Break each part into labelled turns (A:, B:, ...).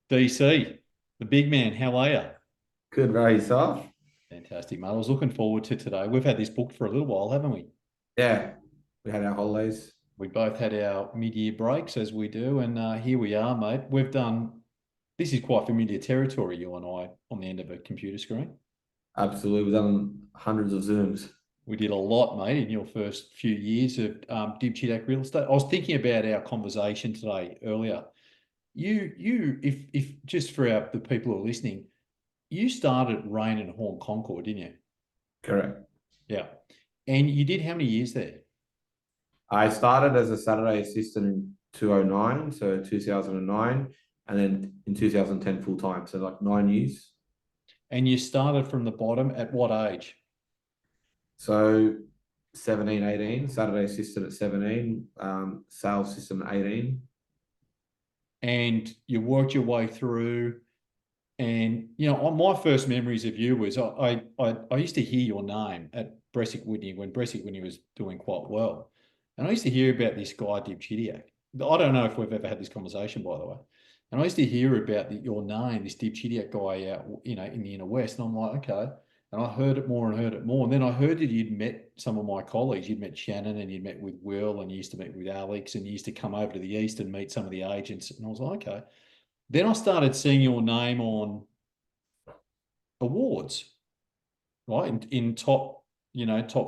A: DC, the big man, how are you?
B: Good, bro. Yourself?
A: Fantastic, mate. I was looking forward to today. We've had this booked for a little while, haven't we?
B: Yeah, we had our holidays.
A: We both had our mid-year breaks as we do, and here we are, mate. This is quite familiar territory, you and I, on the end of a computer screen.
B: Absolutely. We've done hundreds of Zooms.
A: We did a lot, mate, in your first few years of Dib Chidiac real estate. I was thinking about our conversation today earlier. If just for the people who are listening, you started Rain and Horn Concord, didn't you?
B: Correct.
A: Yeah. And you did how many years there?
B: I started as a Saturday assistant in 2009, so 2009, and then in 2010 full time, so like 9 years.
A: And you started from the bottom at what age?
B: So 17, 18, Saturday assistant at 17, sales assistant at 18.
A: And you worked your way through. And my first memories of you was I used to hear your name at Bresic Whitney when Bresic Whitney was doing quite well. And I used to hear about this guy, Dib Chidiac. I don't know if we've ever had this conversation, by the way. And I used to hear about your name, this Dib Chidiac guy out, in the inner west. And I'm like, okay. And I heard it more and heard it more. And then I heard that you'd met some of my colleagues. You'd met Shannon and you'd met with Will and you used to meet with Alex and you used to come over to the east and meet some of the agents. And I was like, okay. Then I started seeing your name on awards, right? In top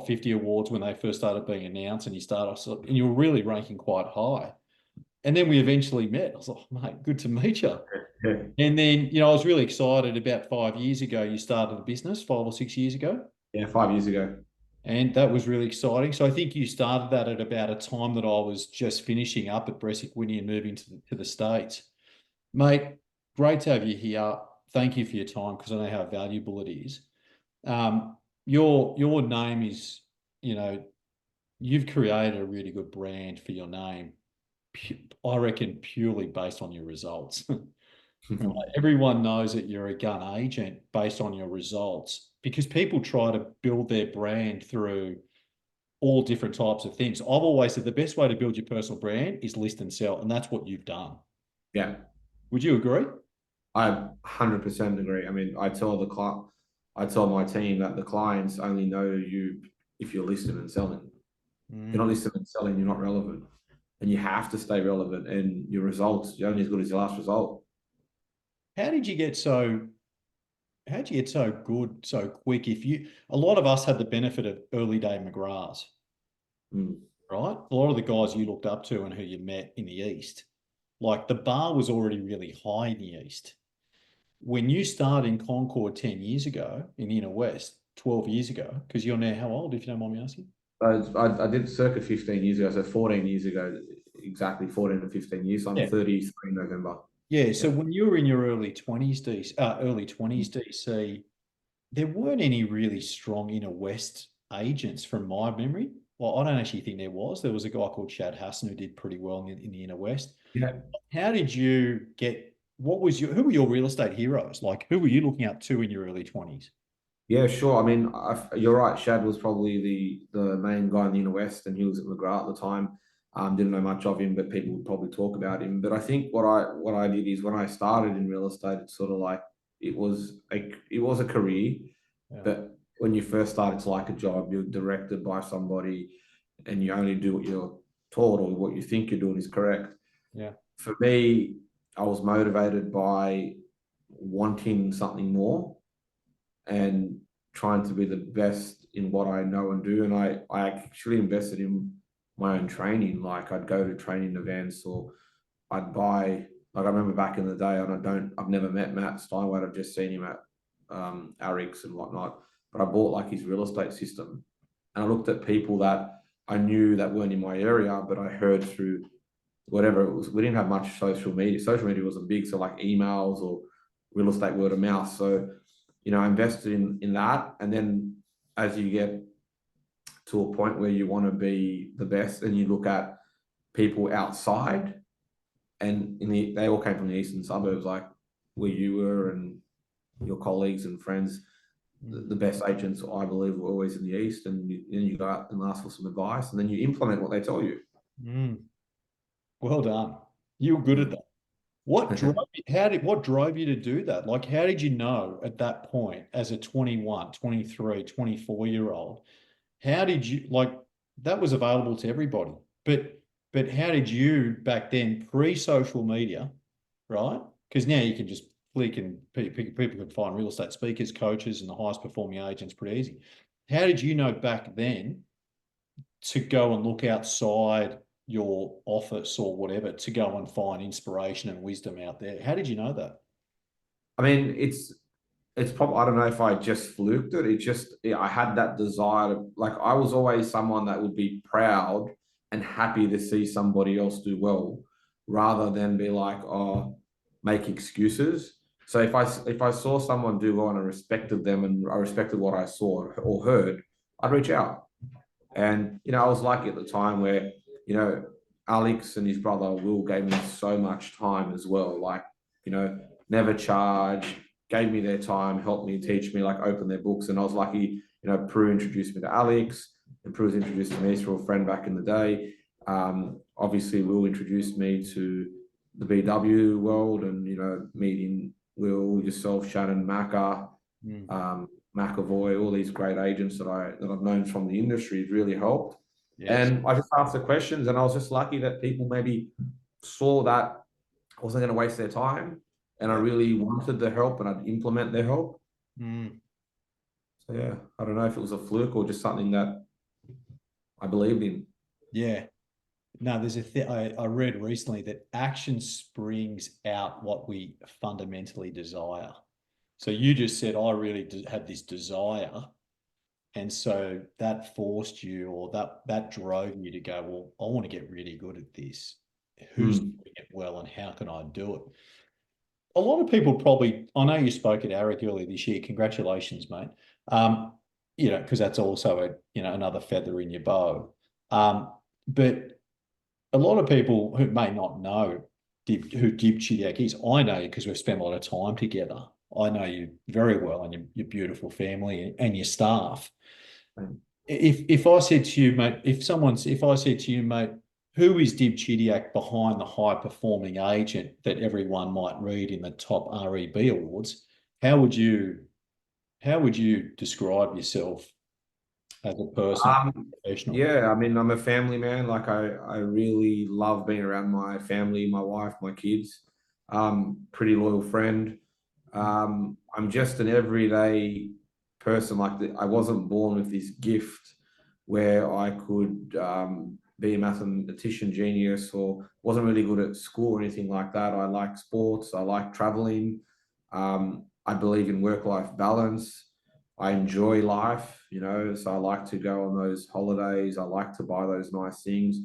A: 50 awards when they first started being announced, and you started off, and you were really ranking quite high. And then we eventually met. I was like, mate, good to meet you.
B: Yeah,
A: And then, I was really excited about 5 years ago. You started the business 5 or 6 years ago.
B: yeah, 5 years ago.
A: And that was really exciting. So I think you started that at about a time that I was just finishing up at Bresic Whitney and moving to the States. Mate, great to have you here. Thank you for your time because I know how valuable it is. Your name is, you know, you've created a really good brand for your name. I reckon purely based on your results. Right? Everyone knows that you're a gun agent based on your results because people try to build their brand through all different types of things. I've always said the best way to build your personal brand is list and sell, and that's what you've done.
B: Yeah,
A: Would you agree?
B: I 100% agree. I mean, I tell my team that the clients only know you if you're listed and selling. If you're not
A: Mm.
B: listed and selling, you're not relevant. And you have to stay relevant. And your results, you're only as good as your last result.
A: How did you get so How'd you get so good so quick? A lot of us had the benefit of early day McGraths,
B: Mm.
A: right? A lot of the guys you looked up to and who you met in the East, like the bar was already really high in the East. When you started in Concord 10 years ago in the Inner West, 12 years ago, because you're now how old, if you don't mind me asking?
B: I did circa 15 years ago, so 14 years ago, exactly 14 to 15 years. So I'm
A: Yeah.
B: 33 in November.
A: Yeah. So
B: Yeah.
A: when you were in your early 20s, DC, there weren't any really strong Inner West agents from my memory. Well, I don't actually think there was. There was a guy called Chad Hassan who did pretty well in the Inner West.
B: Yeah.
A: How did you get, who were your real estate heroes? Like, who were you looking up to in your early 20s?
B: Yeah, sure. I mean, you're right. Shad was probably the main guy in the Inner West, and he was at McGrath at the time. Didn't know much of him, but people would probably talk about him. But I think what I did is when I started in real estate, it's sort of like it was a career,
A: Yeah.
B: but when you first start, it's like a job. You're directed by somebody, and you only do what you're taught or what you think you're doing is correct.
A: Yeah.
B: For me, I was motivated by wanting something more and trying to be the best in what I know and do. And I actually invested in my own training. Like I'd go to training events or I'd buy, like I remember back in the day, and I've never met Matt Steinway. I've just seen him at Arix and whatnot. But I bought like his real estate system and I looked at people that I knew that weren't in my area, but I heard through whatever it was. We didn't have much social media. Social media wasn't big. So like emails or real estate word of mouth. So I invested in that. And then as you get to a point where you want to be the best and you look at people outside and they all came from the eastern suburbs, like where you were and your colleagues and friends,
A: Mm.
B: the best agents, I believe, were always in the east. And you go out and ask for some advice and then you implement what they tell you.
A: Mm. Well done. You were good at
B: Mm.
A: that. What drove you to do that? Like, how did you know at that point as a 21, 23, 24-year-old? How did you like that was available to everybody? But how did you back then, pre-social media, right? Because now you can just flick and people can find real estate speakers, coaches, and the highest performing agents pretty easy. How did you know back then to go and look outside your office or whatever to go and find inspiration and wisdom out there? How did you know that?
B: I mean, it's probably, I don't know if I just fluked it. It just, yeah, I had that desire to, like, I was always someone that would be proud and happy to see somebody else do well rather than be like, oh, make excuses. So if I saw someone do well and I respected them and I respected what I saw or heard, I'd reach out. And, I was lucky at the time where, Alex and his brother Will gave me so much time as well. Like, never charge, gave me their time, helped me, teach me, like open their books. And I was lucky, Prue introduced me to Alex and Prue was introduced to me through a friend back in the day. Obviously, Will introduced me to the BW world and, meeting Will, yourself, Shannon, Macca, McAvoy, all these great agents that I've known from the industry has really helped.
A: Yes.
B: And I just asked the questions, and I was just lucky that people maybe saw that I wasn't going to waste their time, and I really wanted the help, and I'd implement their help.
A: Mm.
B: So yeah, I don't know if it was a fluke or just something that I believed in.
A: Yeah. No, there's a thing I read recently that action springs out what we fundamentally desire. So you just said, I really had this desire. And so that forced you or that drove you to go, well, I want to get really good at this. Who's doing it well and how can I do it? A lot of people probably, I know you spoke at ARIC earlier this year. Congratulations, mate. Because that's also another feather in your bow. But a lot of people who may not know who Dib Chidiac is, I know you because we've spent a lot of time together. I know you very well and your beautiful family and your staff. If I said to you, mate, if I said to you, mate, who is Dib Chidiac behind the high performing agent that everyone might read in the top REB awards, how would you describe yourself as a person, professional?
B: Yeah, I mean, I'm a family man. Like I really love being around my family, my wife, my kids. Pretty loyal friend. I'm just an everyday person. Like I wasn't born with this gift where I could be a mathematician genius or wasn't really good at school or anything like that. I like sports. I like traveling. I believe in work-life balance. I enjoy life, so I like to go on those holidays. I like to buy those nice things,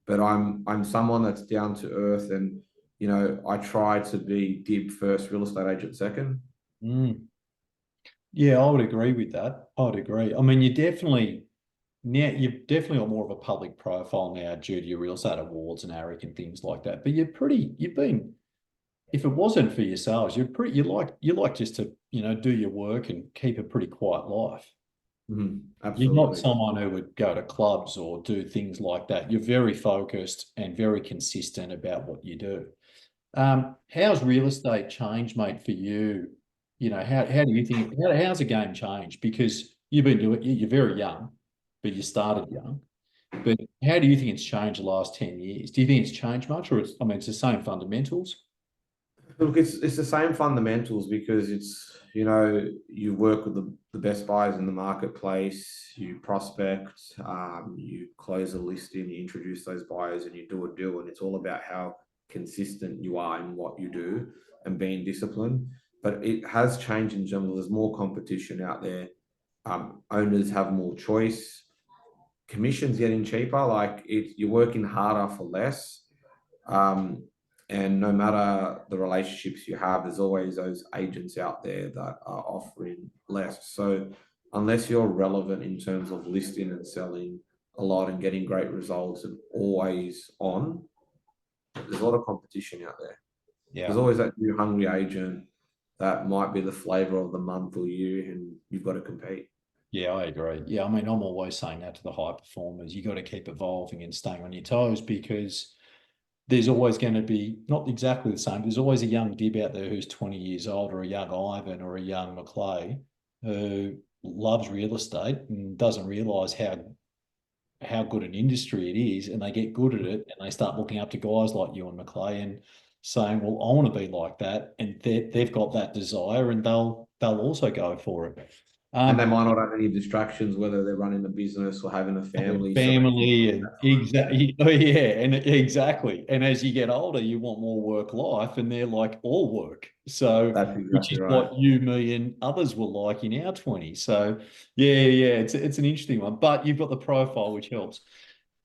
B: but I'm someone that's down to earth and, I try to be Dib first, real estate agent second.
A: Mm. Yeah, I would agree with that. I would agree. I mean, you've definitely got more of a public profile now due to your real estate awards and ARIC and things like that. But if it wasn't for your sales, you like just to, do your work and keep a pretty quiet life. You're not
B: Absolutely.
A: someone who would go to clubs or do things like that. You're very focused and very consistent about what you do. How's real estate changed, mate, for you? How do you think, how's the game changed? Because you've been doing, you're very young, but you started young. But how do you think it's changed the last 10 years? Do you think it's changed much or it's the same fundamentals?
B: Look, it's the same fundamentals because it's, you work with the best buyers in the marketplace, you prospect, you close a listing, you introduce those buyers and you do a deal. And it's all about how consistent you are in what you do and being disciplined. But it has changed in general. There's more competition out there. Owners have more choice. Commission's getting cheaper. Like you're working harder for less. Um, and no matter the relationships you have, there's always those agents out there that are offering less. So unless you're relevant in terms of listing and selling a lot and getting great results and always on, there's a lot of competition out there.
A: Yeah.
B: There's always that new hungry agent that might be the flavor of the month or year, and you've got to compete.
A: Yeah, I agree. Yeah, I mean, I'm always saying that to the high performers. You got to keep evolving and staying on your toes because there's always going to be not exactly the same. There's always a young Dib out there who's 20 years old, or a young Ivan, or a young Maclay who loves real estate and doesn't realise how good an industry it is, and they get good at it, and they start looking up to guys like you and Maclay and saying, "Well, I want to be like that," and they've got that desire, and they'll also go for it.
B: And they
A: Um,
B: might not have any distractions, whether they're running a business or having a family. So they can
A: family
B: take
A: and
B: that time. Yeah,
A: exactly, oh yeah, and exactly. And as you get older, you want more work life, and they're like all work. So,
B: that's
A: which
B: exactly
A: is
B: right.
A: what you, me, and others were like in our 20s. So, yeah, it's an interesting one, but you've got the profile, which helps.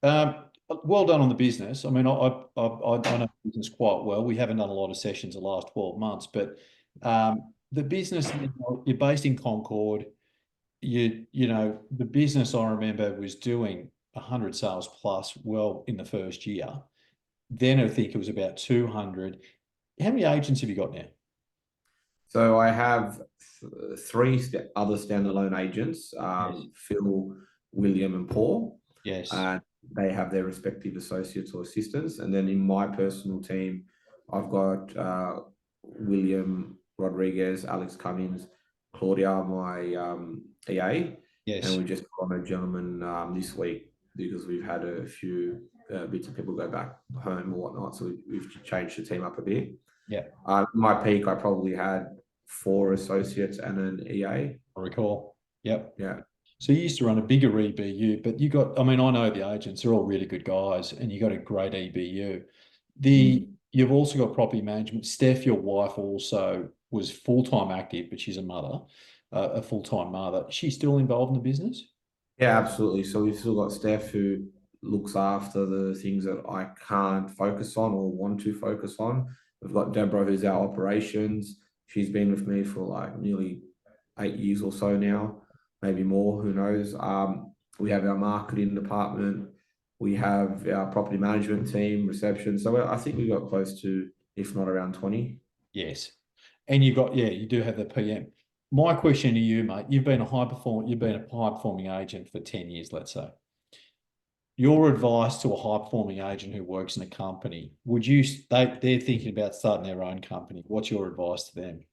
A: Well done on the business. I mean, I know the business quite well. We haven't done a lot of sessions the last 12 months, but the business, you're based in Concord. You know, the business I remember was doing 100 sales plus well in the first year. Then I think it was about 200. How many agents have you got now?
B: So I have three other standalone agents,
A: Yes.
B: Phil, William, and Paul.
A: Yes.
B: And they have their respective associates or assistants. And then in my personal team, I've got William Rodriguez, Alex Cummins, Claudia, my EA. And
A: Yes.
B: we just got a gentleman this week because we've had a few bits of people go back home or whatnot. So we've changed the team up a bit.
A: Yeah.
B: My peak, I probably had four associates and an EA.
A: I recall. Yep.
B: Yeah.
A: So you used to run a bigger EBU, but you got, I mean, I know the agents, they're all really good guys, and you got a great EBU.
B: Mm.
A: You've also got property management. Steph, your wife, also was full-time active, but she's a mother, a full-time mother. She's still involved in the business?
B: Yeah, absolutely. So we've still got Steph who looks after the things that I can't focus on or want to focus on. We've got Deborah who's our operations. She's been with me for like nearly 8 years or so now, maybe more, who knows. We have our marketing department. We have our property management team, reception. So I think we got close to, if not around 20.
A: Yes. And you've got, yeah, you do have the PM. My question to you, mate, you've been a high performing agent for 10 years, let's say. Your advice to a high performing agent who works in a company, they're thinking about starting their own company. What's your advice to them?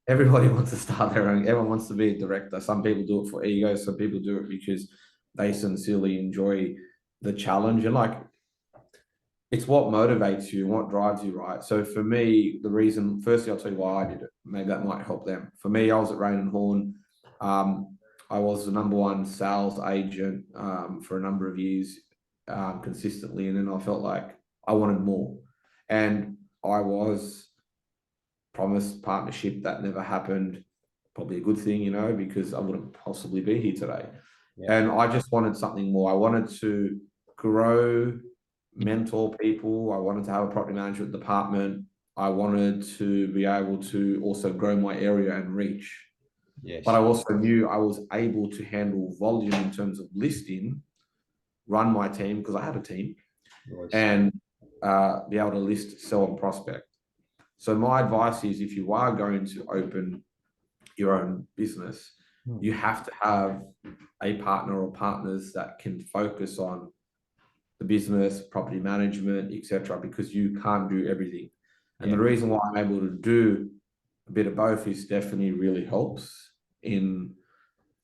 B: Everybody wants to start their own. Everyone wants to be a director. Some people do it for ego. Some people do it because they sincerely enjoy the challenge. And like, it's what motivates you and what drives you, right? So for me, the reason, firstly, I'll tell you why I did it. Maybe that might help them. For me, I was at Rain and Horn. I was the number one sales agent for a number of years consistently. And then I felt like I wanted more. And I was promised partnership that never happened. Probably a good thing, you know, because I wouldn't possibly be here today.
A: Yeah.
B: And I just wanted something more. I wanted to grow, mentor people. I wanted to have a property management department. I wanted to be able to also grow my area and reach.
A: Yes.
B: But I also knew I was able to handle volume in terms of listing, run my team because I had a team,
A: Yes.
B: and be able to list, sell, and prospect. So my advice is if you are going to open your own business, you have to have a partner or partners that can focus on the business, property management, etc., because you can't do everything. And
A: Yeah.
B: the reason why I'm able to do a bit of both is Stephanie really helps in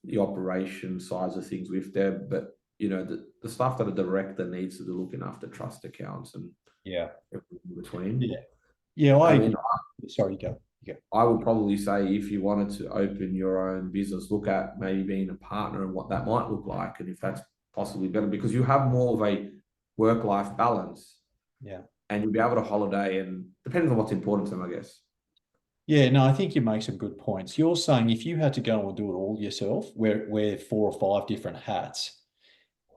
B: the operation sides of things with Deb, but you know, the stuff that a director needs to do, looking after trust accounts and
A: Yeah.
B: everything in between.
A: Yeah. Yeah.
B: I
A: I
B: mean,
A: sorry, go.
B: I would probably say if you wanted to open your own business, look at maybe being a partner and what that might look like, and if that's possibly better, because you have more of a work-life balance.
A: Yeah.
B: And you'll be able to holiday, and depends on what's important to them, I guess.
A: Yeah, no, I think you make some good points. You're saying if you had to go and do it all yourself, wear 4 or 5 different hats,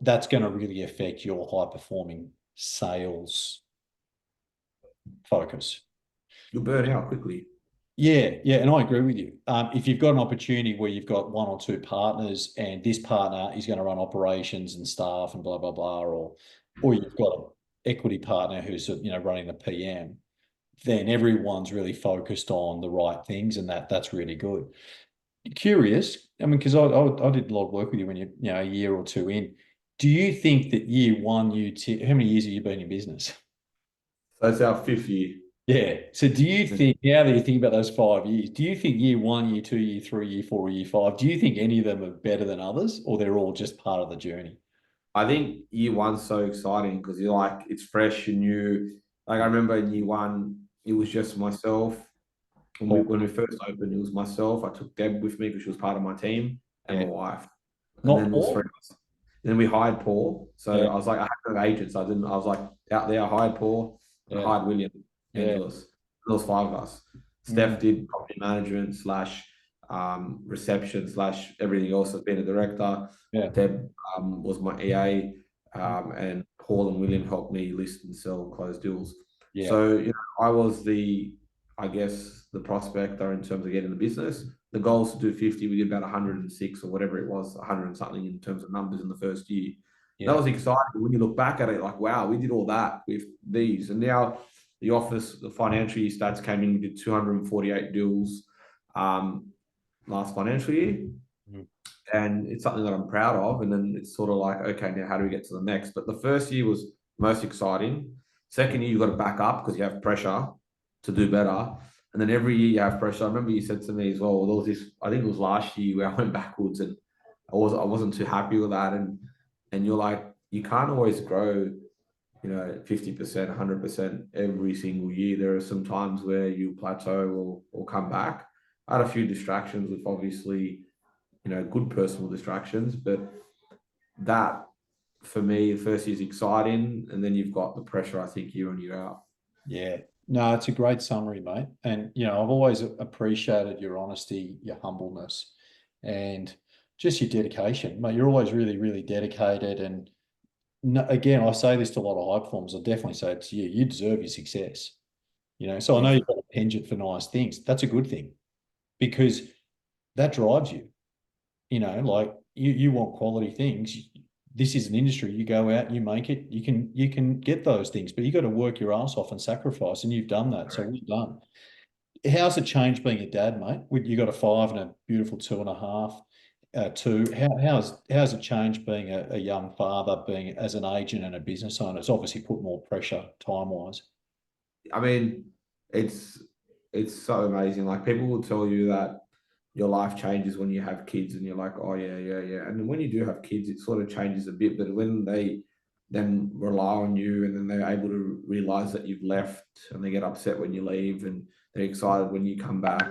A: that's going to really affect your high performing sales focus.
B: You'll burn out quickly.
A: Yeah, and I agree with you. If you've got an opportunity where you've got 1 or 2 partners, and this partner is going to run operations and staff and blah blah blah, or you've got an equity partner who's running the PM, then everyone's really focused on the right things, and that's really good. Curious, I mean, because I did a lot of work with you when a year or two in. Do you think that year one, how many years have you been in business?
B: So it's our 5th year.
A: Yeah. So do you think, now that you think about those 5 years, do you think year one, year two, year three, year four, year five, do you think any of them are better than others, or they're all just part of the journey?
B: I think year one's so exciting because you're like, it's fresh and new. Like I remember in year one, it was just myself.
A: Paul,
B: When we first opened, it was myself. I took Deb with me because she was part of my team, and
A: yeah.
B: my wife. And
A: Not
B: then it was three
A: Paul?
B: of us. Then we hired Paul. So
A: Yeah.
B: I was like, I had no agents. I didn't. I was like out there. I hired Paul and I
A: Yeah.
B: hired William
A: Yeah.
B: Angelos. There was 5 of us.
A: Mm,
B: Steph did property management slash reception slash everything else as being a director.
A: yeah.
B: Deb was my EA, and Paul and William helped me list and sell and close deals.
A: Yeah.
B: So I was I guess, the prospector in terms of getting the business. The goal is to do 50. We did about 106 or whatever it was, 100 and something in terms of numbers in the first year. That
A: Yeah.
B: was exciting. When you look back at it, like, wow, we did all that with these. And now the financial year stats came in, we did 248 deals last financial year.
A: Mm,
B: And it's something that I'm proud of. And then it's sort of like, okay, now how do we get to the next? But the first year was most exciting. Second year, you've got to back up because you have pressure to do better. And then every year you have pressure. I remember you said to me as well, there was this, I think it was last year where I went backwards and I wasn't too happy with that. And you're like, you can't always grow, 50%, 100% every single year. There are some times where you plateau or come back. I had a few distractions with obviously, good personal distractions, but that for me, the first year is exciting, and then you've got the pressure, I think, year on year out.
A: yeah. No, it's a great summary, mate. And, I've always appreciated your honesty, your humbleness, and just your dedication, mate. You're always really, really dedicated. And no, again, I say this to a lot of high performers. I definitely say it to you. You deserve your success. So I know
B: Thanks,
A: you've
B: mate.
A: got a penchant for nice things. That's a good thing because that drives you. Like you want quality things. This is an industry. You go out, you make it. You can get those things, but you got to work your ass off and sacrifice, and you've done that. So
B: Correct.
A: well done. How's it changed being a dad, mate? You got a 5 and a beautiful 2.5. Two. How's it changed being a young father, being as an agent and a business owner? It's obviously put more pressure time wise.
B: I mean, it's it's so amazing. Like people will tell you that your life changes when you have kids, and you're like, oh yeah, yeah, yeah. And when you do have kids, it sort of changes a bit. But when they then rely on you, and then they're able to realize that you've left, and they get upset when you leave, and they're excited when you come back.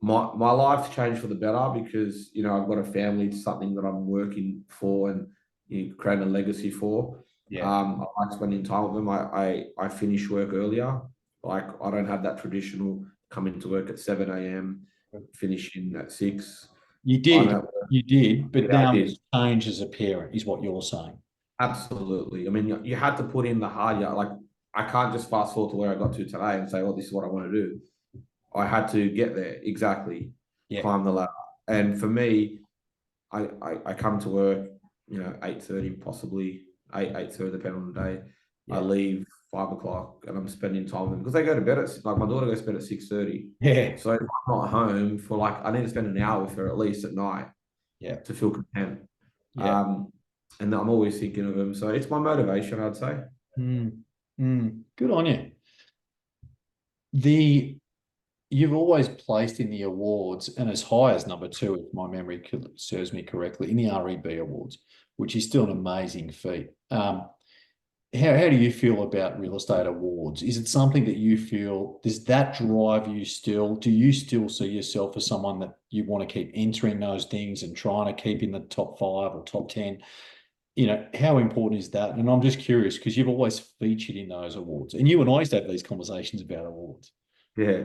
B: My life's changed for the better because I've got a family. It's something that I'm working for, and you create a legacy for.
A: Yeah.
B: I like spending time with them. I finish work earlier. Like I don't have that traditional coming to work at 7 a.m., finishing at 6.
A: You
B: I'm
A: did,
B: at work.
A: you did, but
B: Yeah, I
A: now
B: did.
A: it's changed as a parent, is what you're saying.
B: Absolutely. I mean, you had to put in the hard yards. Like I can't just fast forward to where I got to today and say, "Oh, this is what I want to do." I had to get there exactly,
A: Yeah.
B: climb the ladder. And for me, I come to work, 8:30, possibly 8:30, depending on the day. I
A: Yeah.
B: leave 5 o'clock, and I'm spending time with them because they go to bed at like my daughter goes to bed at 6:30.
A: Yeah.
B: So if I'm not home for like I need to spend an hour with her at least at night
A: Yeah.
B: to feel content.
A: Yeah.
B: Um, and I'm always thinking of them. So it's my motivation, I'd say.
A: Mm, good on you. The You've always placed in the awards and as high as number two, if my memory serves me correctly, in the REB awards, which is still an amazing feat. How do you feel about real estate awards? Is it something that you feel, does that drive you still? Do you still see yourself as someone that you want to keep entering those things and trying to keep in the top 5 or top 10? How important is that? And I'm just curious because you've always featured in those awards. And you and I used to have these conversations about awards.
B: Yeah.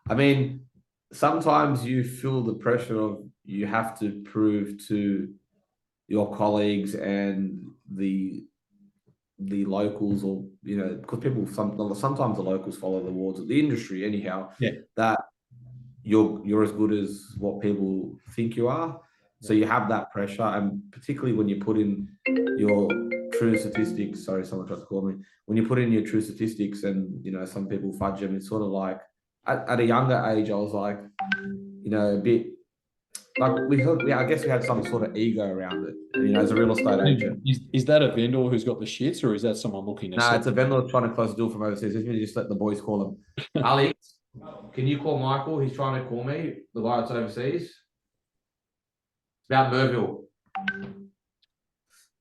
B: I mean, sometimes you feel the pressure of you have to prove to your colleagues and the locals, or because sometimes the locals follow the awards of the industry anyhow,
A: Yeah.
B: that you're as good as what people think you are. So you have that pressure, and particularly when you put in your true statistics. Sorry, someone tried to call me. When you put in your true statistics, and some people fudge them, it's sort of like at a younger age, I was like, a bit I guess we had some sort of ego around it, you know, as a real estate agent.
A: Is that a vendor who's got the shits, or is that someone looking to
B: No,
A: sell?
B: it's a vendor trying to close the deal from overseas. Let me just let the boys call him. Alex, can you call Michael? He's trying to call me, the guy that's overseas. It's about Merville.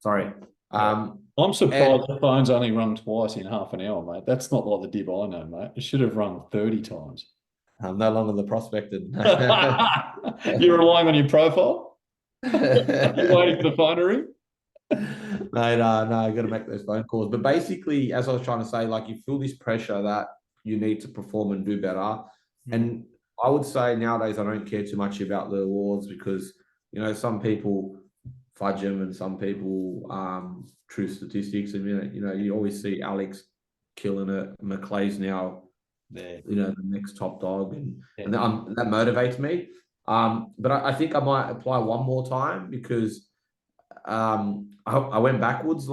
B: Sorry.
A: I'm surprised the phone's only rung twice in half an hour, mate. That's not like the Dib I know, mate. It should have rung 30 times.
B: I'm no longer the prospected.
A: You're relying on your profile? You're waiting for the phone to ring?
B: No, I got to make those phone calls. But basically, as I was trying to say, like you feel this pressure that you need to perform and do better. And I would say nowadays I don't care too much about the awards because, you know, some people fudge them and some people true statistics. And, you always see Alex killing it. McClay's now, you know, the next top dog. And that motivates me. But I think I might apply one more time because I went backwards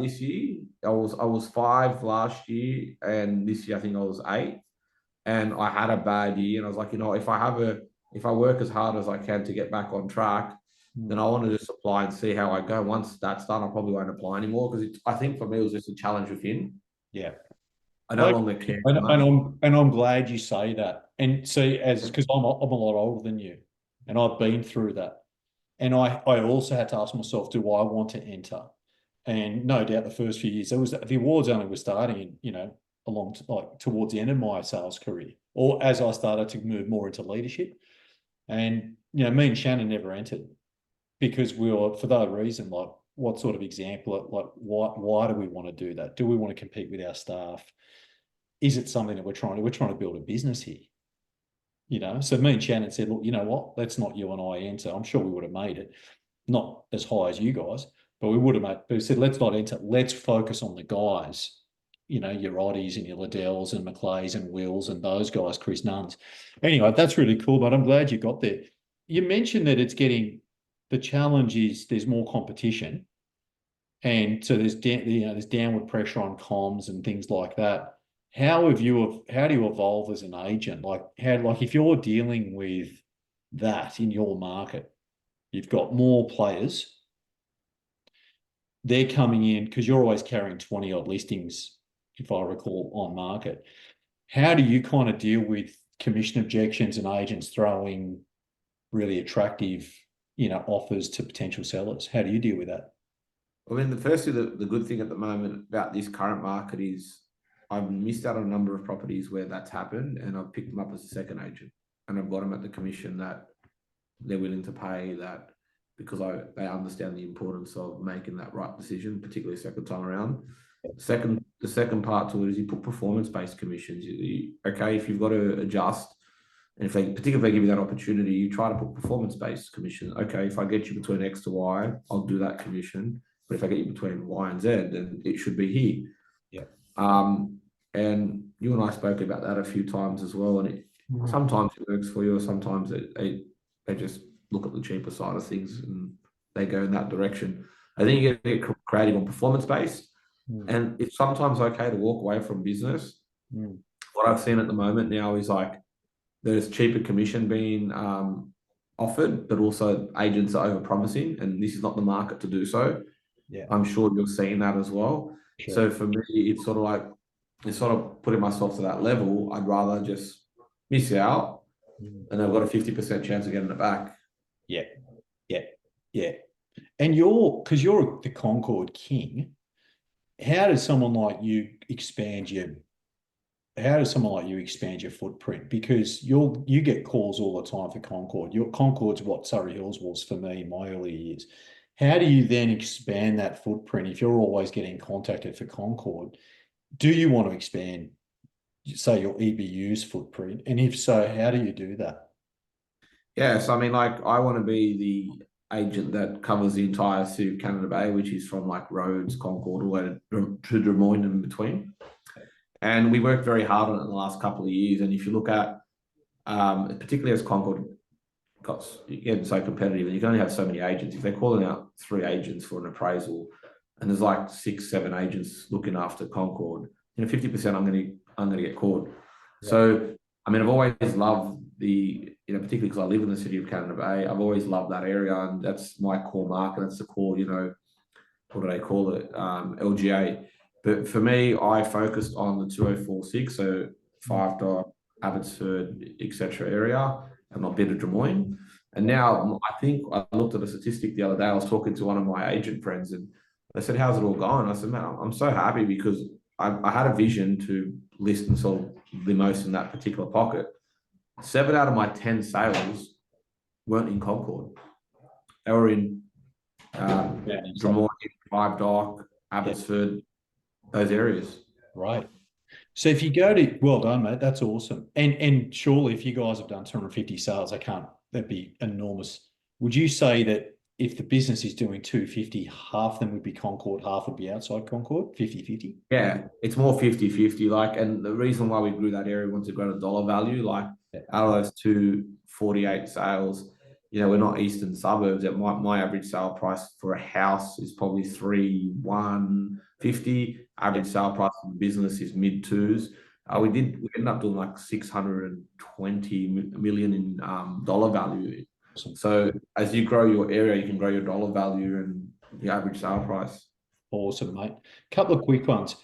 B: this year. I was 5 last year, and this year I think I was 8. And I had a bad year, and I was like, you know, if I work as hard as I can to get back on track, then I want to just apply and see how I go. Once that's done, I probably won't apply anymore because I think for me it was just a challenge within.
A: Yeah.
B: I no longer care.
A: And I'm glad you say that. And see, because I'm a lot older than you, and I've been through that. And I also had to ask myself, do I want to enter? And no doubt the first few years, the awards only were starting, you know, towards the end of my sales career, or as I started to move more into leadership. And, you know, me and Shannon never entered because we were, for that reason, like, what sort of example, like, why do we want to do that? Do we want to compete with our staff? Is it something that we're trying to build a business here? You know, so me and Shannon said, look, you know what? Let's not you and I enter. I'm sure we would have made it, not as high as you guys, but we would have made. But we said, let's not enter. Let's focus on the guys. You know, your Oddies and your Liddells and McClays and Wills and those guys, Chris Nuns. Anyway, that's really cool. But I'm glad you got there. You mentioned that the challenge is there's more competition, and so there's downward pressure on comms and things like that. How do you evolve as an agent? Like if you're dealing with that in your market, you've got more players. They're coming in because you're always carrying 20 odd listings, if I recall, on market. How do you kind of deal with commission objections and agents throwing really attractive, you know, offers to potential sellers? How do you deal with that?
B: I mean, the good thing at the moment about this current market is I've missed out on a number of properties where that's happened, and I've picked them up as a second agent, and I've got them at the commission that they're willing to pay that because they understand the importance of making that right decision, particularly second time around. The second part to it is you put performance-based commissions. Okay, if you've got to adjust, and particularly if they give you that opportunity, you try to put performance-based commission. Okay, if I get you between X to Y, I'll do that commission. But if I get you between Y and Z, then it should be here. And you and I spoke about that a few times as well. And sometimes it works for you, or sometimes they just look at the cheaper side of things and they go in that direction. I think you get to get creative on performance-based. And it's sometimes okay to walk away from business. What I've seen at the moment now is like there's cheaper commission being offered, but also agents are over-promising, and this is not the market to do so.
A: Yeah,
B: I'm sure you're seeing that as well.
A: Sure.
B: So for me, it's sort of putting myself to that level. I'd rather just miss out, and I've got a 50% chance of getting it back.
A: Yeah. And because you're the Concord King, how does someone like you expand your footprint? Because you get calls all the time for Concord. Concord's what Surrey Hills was for me in my early years. How do you then expand that footprint if you're always getting contacted for Concord? Do you want to expand, say, your EBU's footprint? And if so, how do you do that?
B: Yes, I mean, like I want to be the agent that covers the entire city of Canada Bay, which is from like Rhodes, Concord, all the way to Des Moines and in between. And we worked very hard on it in the last couple of years. And if you look at, particularly as Concord got getting so competitive, and you can only have so many agents. If they're calling out 3 agents for an appraisal, and there's like 6, 7 agents looking after Concord, 50% I'm going to get called. Yeah. So, I mean, I've always loved particularly because I live in the city of Canada Bay, I've always loved that area, and that's my core market. That's the core, what do they call it? LGA. But for me, I focused on the 2046, so Five Dock, Abbotsford, etc. area, and not bit of Des Moines. And now I think I looked at a statistic the other day. I was talking to one of my agent friends, and they said, "How's it all going?" I said, "Man, I'm so happy because I had a vision to list and sell the most in that particular pocket. 7 out of my 10 sales weren't in Concord. They were in Des Moines, Five Dock, Abbotsford, those areas."
A: Right. So if you go to, well done, mate. That's awesome. And surely if you guys have done 250 sales, that'd be enormous. Would you say that if the business is doing 250, half of them would be Concord, half would be outside Concord, 50-50?
B: Yeah, it's more 50-50. And the reason why we grew that area, we want to grow the dollar value, out of those 248 sales, we're not eastern suburbs. My average sale price for a house is probably 3,150. Average sale price for the business is mid twos. We ended up doing like 620 million in dollar value. Awesome. So as you grow your area, you can grow your dollar value and the average sale price.
A: Awesome, mate. Couple of quick ones.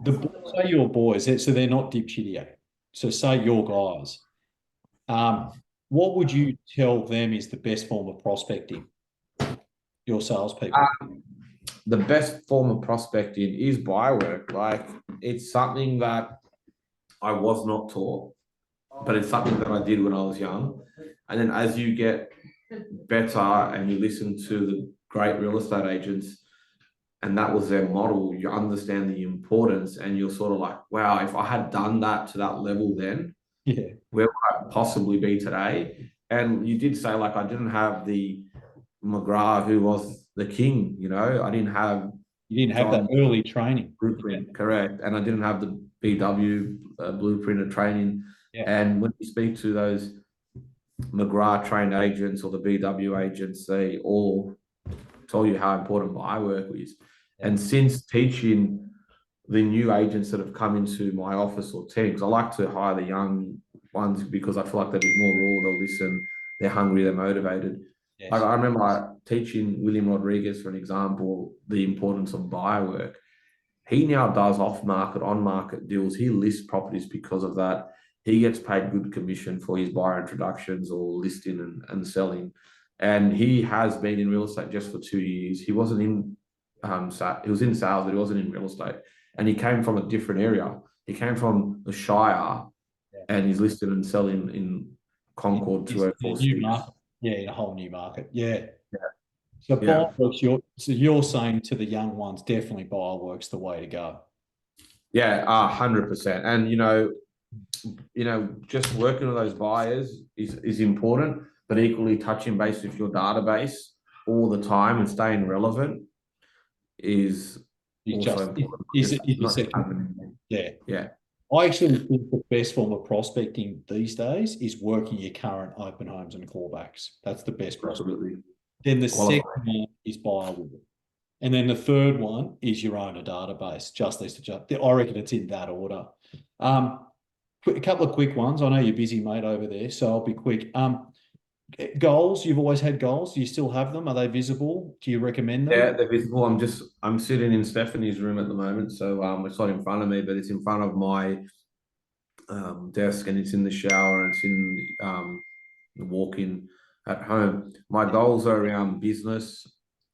A: Say your boys, so they're not Dib Chidiac. So say your guys. What would you tell them is the best form of prospecting? Your salespeople.
B: The best form of prospecting is buyer work. It's something that I was not taught, but it's something that I did when I was young. And then as you get better and you listen to the great real estate agents, and that was their model, you understand the importance, and you're sort of like, wow, if I had done that to that level then, where would I possibly be today? And you did say, I didn't have the McGrath who was the king, I didn't have...
A: You didn't have that early training.
B: Blueprint, correct. And I didn't have the BW blueprint of training. Yeah. And when you speak to those McGrath trained agents or the BW agents, they all tell you how important buyer work is. Yeah. And since teaching the new agents that have come into my office or teams, I like to hire the young ones because I feel like they're a bit more raw, they'll listen, they're hungry, they're motivated. Yes. I remember teaching William Rodriguez, for an example, the importance of buyer work. He now does off-market, on-market deals. He lists properties because of that. He gets paid good commission for his buyer introductions or listing and selling. And he has been in real estate just for 2 years. He wasn't in, he was in sales, but he wasn't in real estate. And he came from a different area. He came from the Shire, and he's listed and selling in Concord 2046.
A: Yeah, in a whole new market. Yeah. So Buyer you're saying to the young ones, definitely buyer work's the way to go.
B: Yeah, 100%. And just working with those buyers is important, but equally touching base with your database all the time and staying relevant is also important. Yeah.
A: I actually think the best form of prospecting these days is working your current open homes and callbacks. That's the best prospecting. Then the second one is buyer work. And then the third one is your owner database. I reckon it's in that order. A couple of quick ones. I know you're busy, mate, over there, so I'll be quick. Goals, you've always had goals. Do you still have them? Are they visible? Do you recommend them?
B: Yeah, they're visible. I'm sitting in Stephanie's room at the moment, so it's not in front of me, but it's in front of my desk, and it's in the shower, and it's in the walk-in at home. My goals are around business,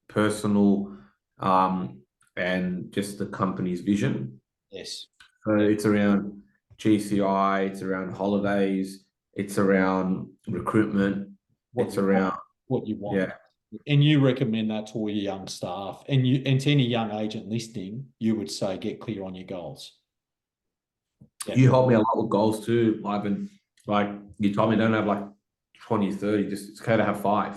B: personal, and just the company's vision.
A: Yes.
B: So it's around GCI, it's around holidays, it's around recruitment. It's around
A: what you want.
B: Yeah.
A: And you recommend that to all your young staff, and to any young agent listening, you would say get clear on your goals.
B: Yeah. You help me a lot with goals too, Ivan. You told me don't have 20, 30, it's okay to have 5.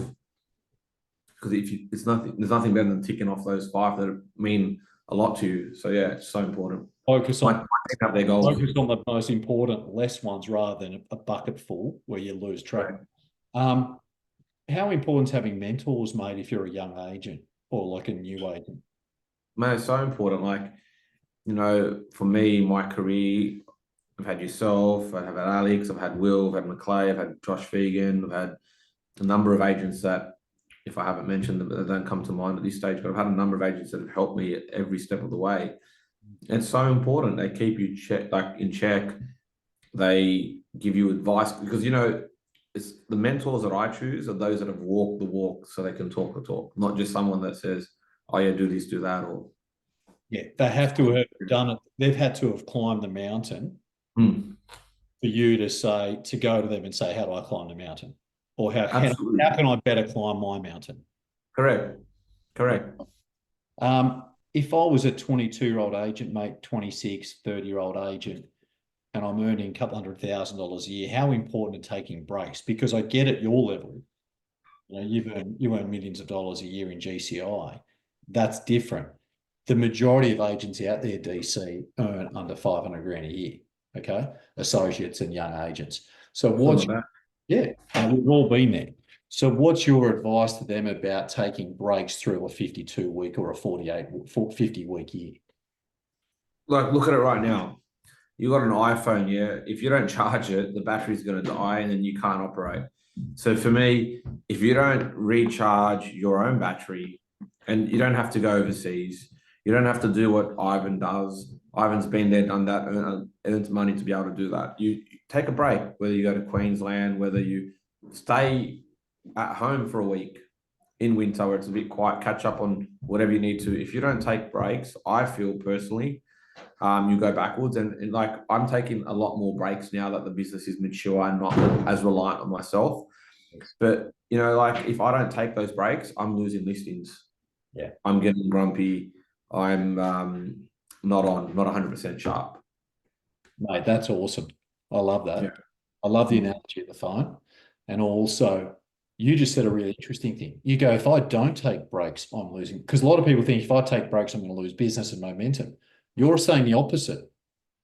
B: Because there's nothing better than ticking off those 5 that mean a lot to you. So yeah, it's so important.
A: Focus on
B: their goals.
A: Focus on the most important, less ones rather than a bucket full where you lose track. Right. How important is having mentors, mate, if you're a young agent or a new agent?
B: Man, it's so important. For me, my career, I've had yourself, I've had Alex, I've had Will, I've had McClay, I've had Josh Vegan, I've had a number of agents that, if I haven't mentioned them, they don't come to mind at this stage, but I've had a number of agents that have helped me at every step of the way. And it's so important. They keep you in check. They give you advice because it's the mentors that I choose are those that have walked the walk so they can talk the talk, not just someone that says, "Oh yeah, do this, do that," or
A: Yeah, they have to have done it. They've had to have climbed the mountain
B: Hmm.
A: for you to go to them and say, how do I climb the mountain? Or how
B: Absolutely
A: can I better climb my mountain?
B: correct,
A: Yeah.
B: correct.
A: If I was a 22-year-old agent, mate, 26, 30-year-old agent, and I'm earning a couple $100,000 a year, how important are taking breaks? Because I get at your level, you earn millions of dollars a year in GCI. That's different. The majority of agents out there, DC, earn under 500 grand a year. Okay, associates and young agents. So
B: Something like that.
A: yeah, and we've all been there. So what's your advice to them about taking breaks through a 52-week or a 50-week year?
B: Like, look at it right now. You got an iPhone, yeah. If you don't charge it, the battery's going to die and then you can't operate. So for me, if you don't recharge your own battery, and you don't have to go overseas, you don't have to do what Ivan does. Ivan's been there, done that, earns money to be able to do that. You take a break, whether you go to Queensland, whether you stay at home for a week in winter where it's a bit quiet, catch up on whatever you need to. If you don't take breaks, I feel personally, you go backwards. And like I'm taking a lot more breaks now that the business is mature and not as reliant on myself. But like if I don't take those breaks, I'm losing listings.
A: Yeah,
B: I'm getting grumpy. I'm not 100% sharp.
A: mate, that's awesome. I love
B: Yeah.
A: that. I love the analogy of the phone. And also, you just said a really interesting thing. You go, if I don't take breaks, I'm losing. Because a lot of people think if I take breaks, I'm going to lose business and momentum. You're saying the opposite.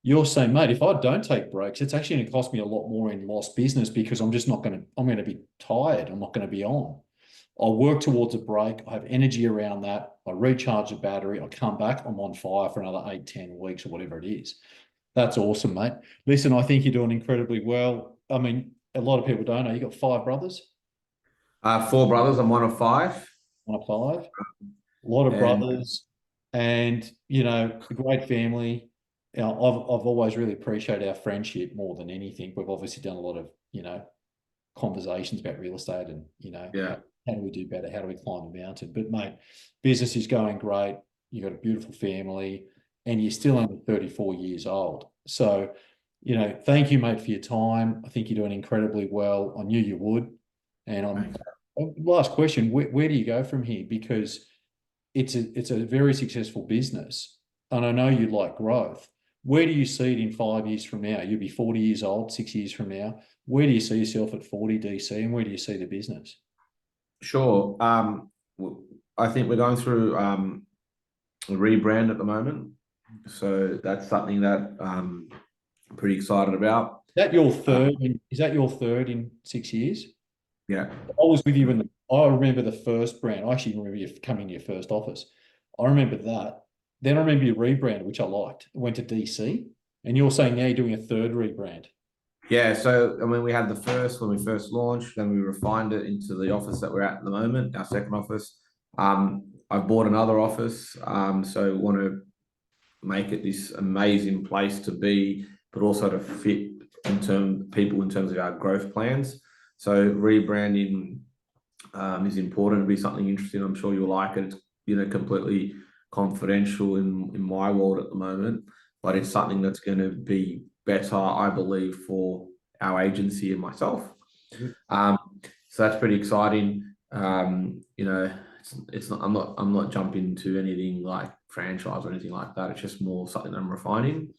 A: You're saying, mate, if I don't take breaks, it's actually going to cost me a lot more in lost business because I'm going to be tired. I'm not going to be on. I'll work towards a break. I have energy around that. I recharge the battery. I come back. I'm on fire for another 8, 10 weeks or whatever it is. That's awesome, mate. Listen, I think you're doing incredibly well. I mean, a lot of people don't know. You got 5 brothers,
B: Four brothers. I'm one of five.
A: one of 5. A lot of
B: And
A: brothers, and a great family. I've always really appreciated our friendship more than anything. We've obviously done a lot of conversations about real estate and
B: yeah,
A: how do we do better? How do we climb the mountain? But mate, business is going great. You've got a beautiful family, and you're still only 34 years old. So, thank you, mate, for your time. I think you're doing incredibly well. I knew you would. And
B: thanks.
A: last question, where do you go from here? Because it's a very successful business, and I know you like growth. Where do you see it in 5 years from now? You'll be 40 years old, 6 years from now. Where do you see yourself at 40 DC, and where do you see the business?
B: Sure. I think we're going through a rebrand at the moment, so that's something that I'm pretty excited about.
A: Is that your third in 6 years?
B: Yeah.
A: I was with you I remember the first brand. I actually remember you coming to your first office. I remember that. Then I remember you rebranded, which I liked. Went to DC, and you're saying now you're doing a third rebrand.
B: Yeah, so I mean, we had the first when we first launched, then we refined it into the office that we're at the moment, our second office. I've bought another office, so want to make it this amazing place to be, but also to fit in terms of our growth plans. So rebranding is important. It'll be something interesting. I'm sure you'll like it. It's completely confidential in my world at the moment, but it's something that's going to be better, I believe, for our agency and myself. So that's pretty exciting. It's not. I'm not jumping to anything like franchise or anything like that. It's just more something I'm refining.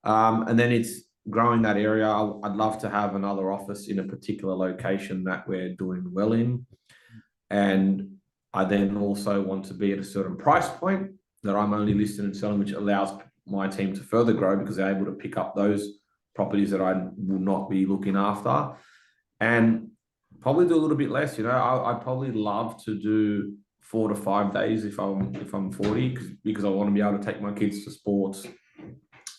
B: And then it's growing that area. I'd love to have another office in a particular location that we're doing well in, and I then also want to be at a certain price point that I'm only listing and selling, which allows my team to further grow because they're able to pick up those properties that I will not be looking after, and probably do a little bit less. I'd probably love to do 4 to 5 days if I'm 40 because I want to be able to take my kids to sports,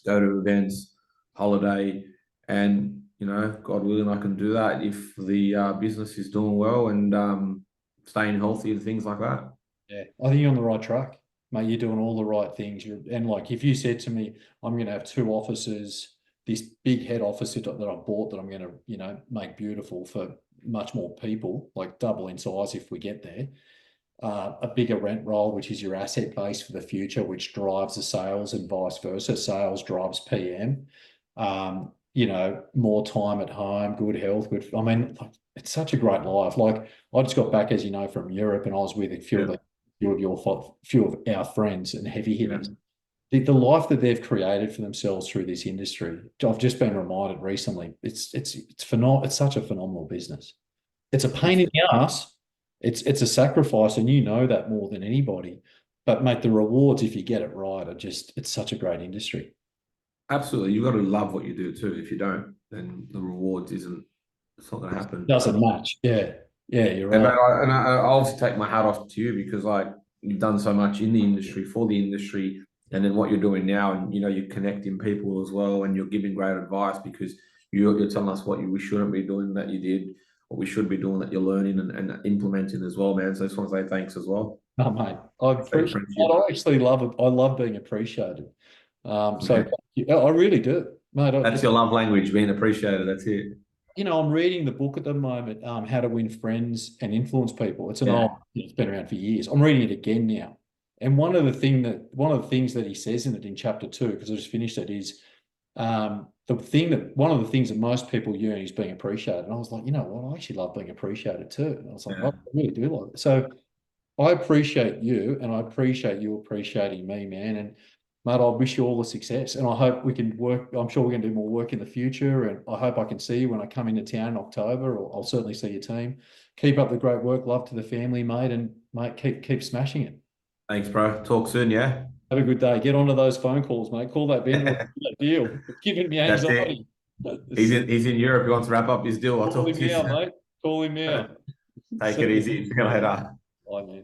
B: go to events, holiday, and God willing, I can do that if the business is doing well and staying healthy and things like that.
A: Yeah, I think you're on the right track, mate. You're doing all the right things. And like, if you said to me, I'm going to have two offices, this big head office that I bought that I'm going to, make beautiful for much more people, like double in size if we get there. A bigger rent roll, which is your asset base for the future, which drives the sales and vice versa. Sales drives PM. More time at home, good health, good. I mean, like, it's such a great life. Like, I just got back, as you know, from Europe, and I was with a few
B: Yeah,
A: of few of our friends and heavy
B: yeah,
A: hitters. The life that they've created for themselves through this industry, I've just been reminded recently. It's phenomenal. It's such a phenomenal business. It's a pain
B: it's
A: in the ass. It's a sacrifice, and you know that more than anybody. But mate, the rewards, if you get it right, it's such a great industry.
B: absolutely. You got to love what you do too. If you don't, then the rewards isn't. It's not going to happen.
A: Doesn't match. Yeah. Yeah, you're
B: And
A: right.
B: I obviously take my hat off to you because like you've done so much in the industry for the industry, and then what you're doing now, and you're connecting people as well, and you're giving great advice because you're telling us what we shouldn't be doing that you did, what we should be doing that you're learning and implementing as well, man. So I just want to say thanks as well.
A: Oh, mate, I
B: Great
A: appreciate
B: friendship.
A: it. I actually love it. I love being appreciated. So
B: Yeah.
A: thank you. I really do, mate.
B: That's your love language, being appreciated. That's it.
A: I'm reading the book at the moment, How to Win Friends and Influence People. It's an old,
B: Yeah.
A: it's been around for years. I'm reading it again now. And one of the things that he says in it in chapter 2, because I just finished it, is one of the things that most people yearn is being appreciated. And I was like, you know what? I actually love being appreciated too. And I was like,
B: Yeah.
A: I really do like it. So I appreciate you, and I appreciate you appreciating me, man. And mate, I wish you all the success, and I hope we can work. I'm sure we're going to do more work in the future, and I hope I can see you when I come into town in October, or I'll certainly see your team. Keep up the great work. Love to the family, mate, and mate, keep smashing it.
B: Thanks, bro. Talk soon. Yeah.
A: Have a good day. Get onto those phone calls, mate. Call that vendor and do that deal. It's giving me
B: That's it.
A: anxiety.
B: He's in Europe. He wants to wrap up his deal. I'll
A: Call
B: talk
A: him
B: to you
A: now,
B: soon.
A: mate. Call him now.
B: Take
A: See
B: it
A: you.
B: easy. See you later.
A: Bye, man.